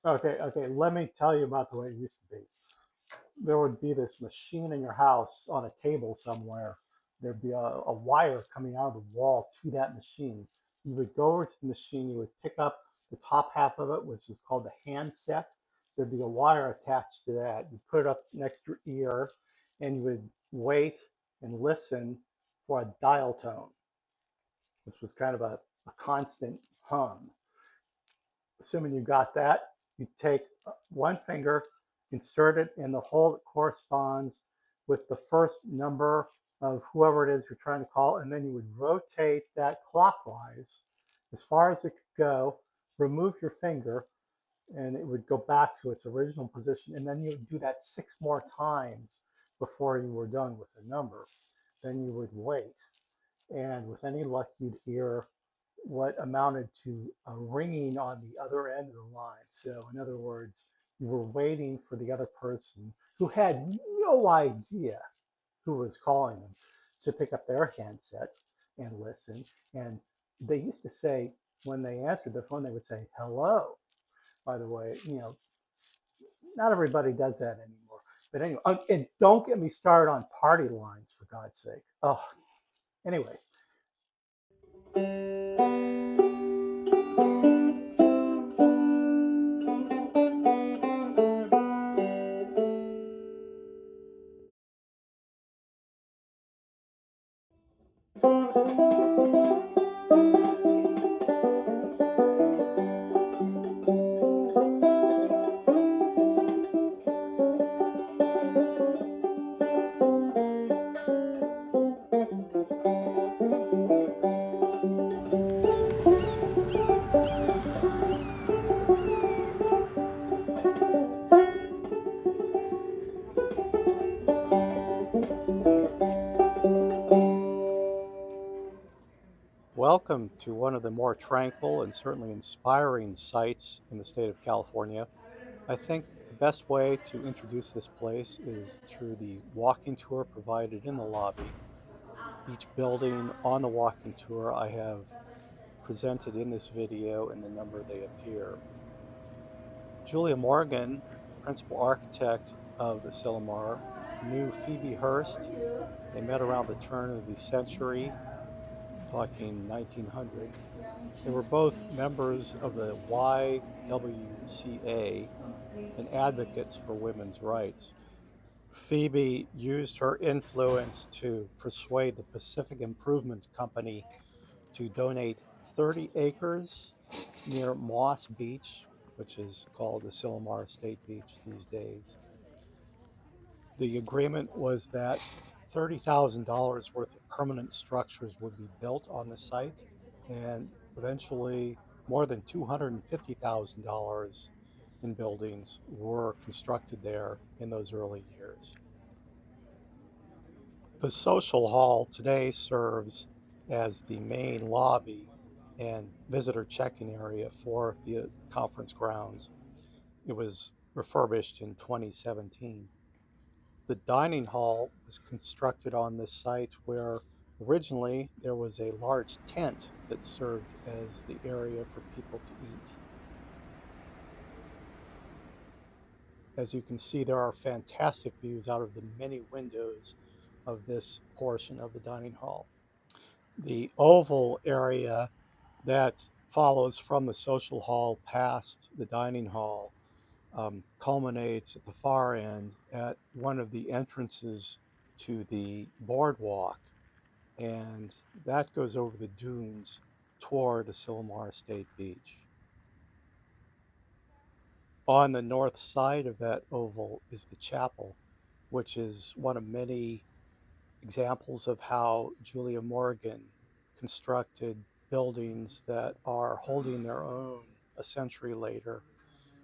Okay. Let me tell you about the way it used to be. There would be this machine in your house on a table somewhere. There'd be a wire coming out of the wall to that machine. You would go over to the machine, you would pick up the top half of it, which is called the handset. There'd be a wire attached to that. You put it up next to your ear and you would wait and listen for a dial tone, which was kind of a constant hum. Assuming you got that, you take one finger, insert it in the hole that corresponds with the first number of whoever it is you're trying to call, and then you would rotate that clockwise as far as it could go, remove your finger, and it would go back to its original position. And then you would do that six more times before you were done with the number. Then you would wait. And with any luck, you'd hear what amounted to a ringing on the other end of the line. So, in other words, you were waiting for the other person who had no idea who was calling them to pick up their handset and listen. And they used to say, when they answered the phone, they would say, hello. By the way, not everybody does that anymore. But anyway, and don't get me started on party lines, for God's sake. Oh, anyway. Welcome to one of the more tranquil and certainly inspiring sites in the state of California. I think the best way to introduce this place is through the walking tour provided in the lobby. Each building on the walking tour I have presented in this video and the number they appear. Julia Morgan, principal architect of the Asilomar, knew Phoebe Hearst. They met around the turn of the century, talking 1900. They were both members of the YWCA and advocates for women's rights. Phoebe used her influence to persuade the Pacific Improvement Company to donate 30 acres near Moss Beach, which is called the Asilomar State Beach these days. The agreement was that $30,000 worth of permanent structures would be built on the site, and eventually more than $250,000 in buildings were constructed there in those early years. The social hall today serves as the main lobby and visitor check-in area for the conference grounds. It was refurbished in 2017. The dining hall was constructed on this site where originally there was a large tent that served as the area for people to eat. As you can see, there are fantastic views out of the many windows of this portion of the dining hall. The oval area that follows from the social hall past the dining hall culminates at the far end at one of the entrances to the boardwalk, and that goes over the dunes toward Asilomar State Beach. On the north side of that oval is the chapel, which is one of many examples of how Julia Morgan constructed buildings that are holding their own a century later.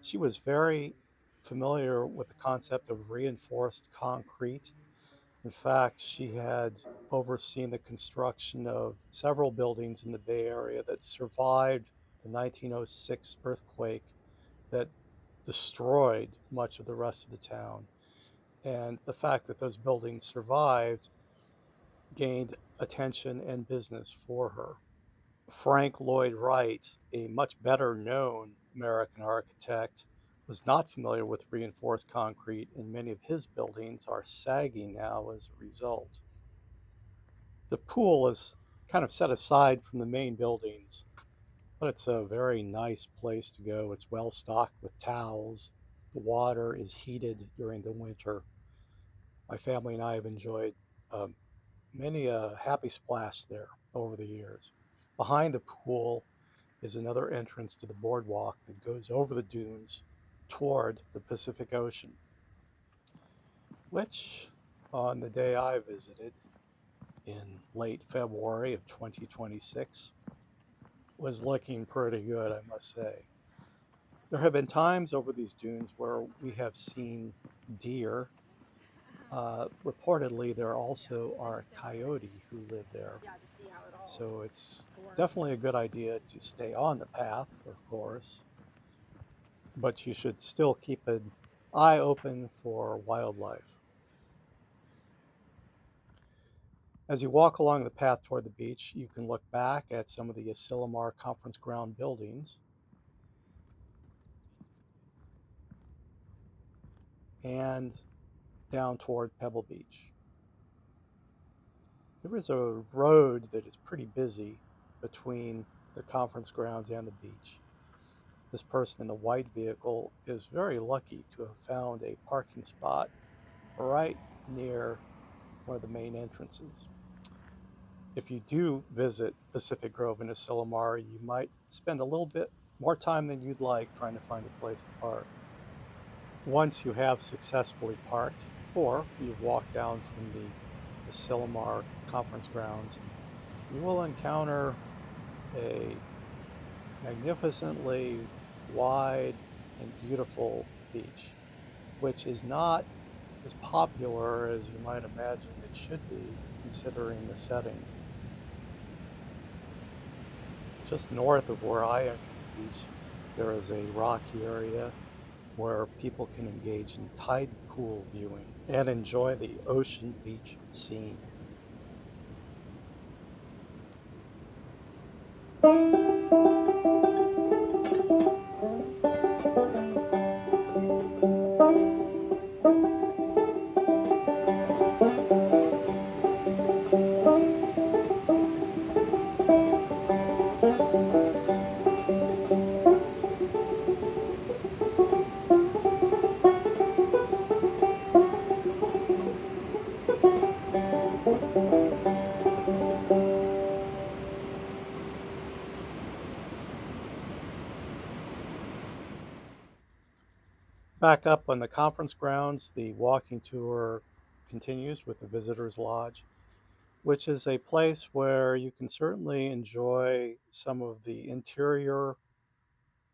She was very familiar with the concept of reinforced concrete. In fact, she had overseen the construction of several buildings in the Bay Area that survived the 1906 earthquake that destroyed much of the rest of the town. And the fact that those buildings survived gained attention and business for her. Frank Lloyd Wright, a much better known American architect, was not familiar with reinforced concrete, and many of his buildings are sagging now as a result. The pool is kind of set aside from the main buildings, but it's a very nice place to go. It's well stocked with towels. The water is heated during the winter. My family and I have enjoyed um, many a happy splash there over the years. Behind the pool is another entrance to the boardwalk that goes over the dunes toward the Pacific Ocean, which on the day I visited in late February of 2026 was looking pretty good, I must say. There have been times over these dunes where we have seen deer. Reportedly, there also are coyote who live there. So it's definitely a good idea to stay on the path, of course, but you should still keep an eye open for wildlife. As you walk along the path toward the beach, you can look back at some of the Asilomar Conference Ground buildings and down toward Pebble Beach. There is a road that is pretty busy between the conference grounds and the beach. This person in the white vehicle is very lucky to have found a parking spot right near one of the main entrances. If you do visit Pacific Grove and Asilomar, you might spend a little bit more time than you'd like trying to find a place to park. Once you have successfully parked, or you've walked down from the Asilomar conference grounds, you will encounter a magnificently wide and beautiful beach, which is not as popular as you might imagine it should be considering the setting. Just north of where I enter the beach, there is a rocky area where people can engage in tide pool viewing and enjoy the ocean beach scene. Back up on the conference grounds, the walking tour continues with the Visitor's Lodge, which is a place where you can certainly enjoy some of the interior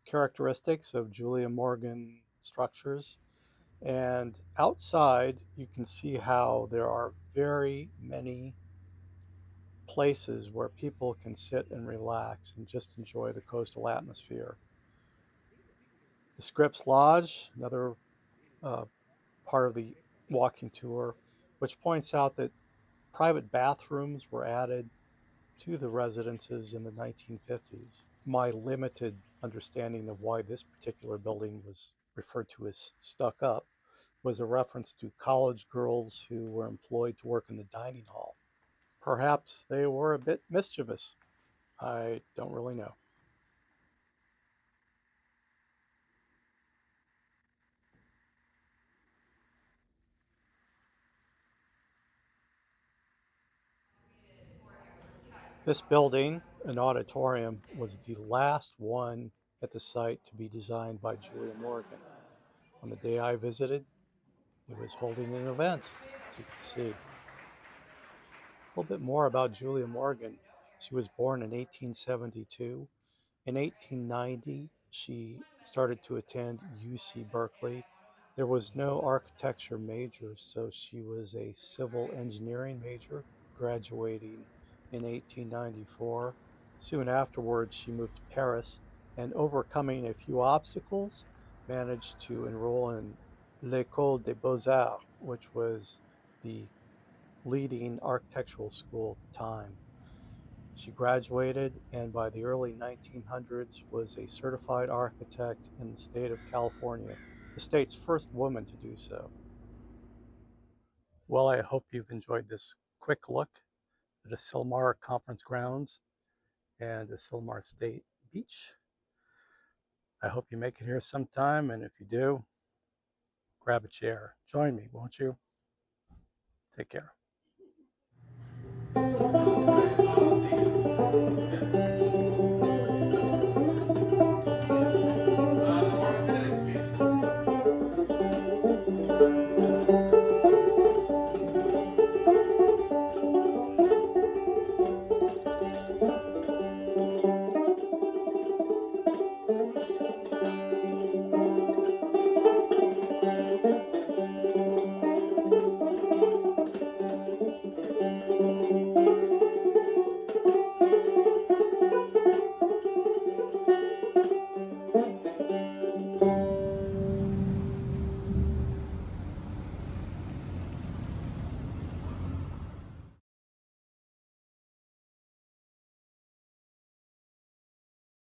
characteristics of Julia Morgan structures. And outside, you can see how there are very many places where people can sit and relax and just enjoy the coastal atmosphere. The Scripps Lodge, another uh, part of the walking tour, which points out that private bathrooms were added to the residences in the 1950s. My limited understanding of why this particular building was referred to as stuck up was a reference to college girls who were employed to work in the dining hall. Perhaps they were a bit mischievous. I don't really know. This building, an auditorium, was the last one at the site to be designed by Julia Morgan. On the day I visited, it was holding an event, as you can see. A little bit more about Julia Morgan. She was born in 1872. In 1890, she started to attend UC Berkeley. There was no architecture major, so she was a civil engineering major, graduating in 1894. Soon afterwards, she moved to Paris and, overcoming a few obstacles, managed to enroll in l'École des Beaux-Arts, which was the leading architectural school at the time. She graduated and by the early 1900s was a certified architect in the state of California, the state's first woman to do so. Well, I hope you've enjoyed this quick look at the Asilomar Conference Grounds and the Asilomar State Beach. I hope you make it here sometime, and if you do, grab a chair. Join me, won't you? Take care.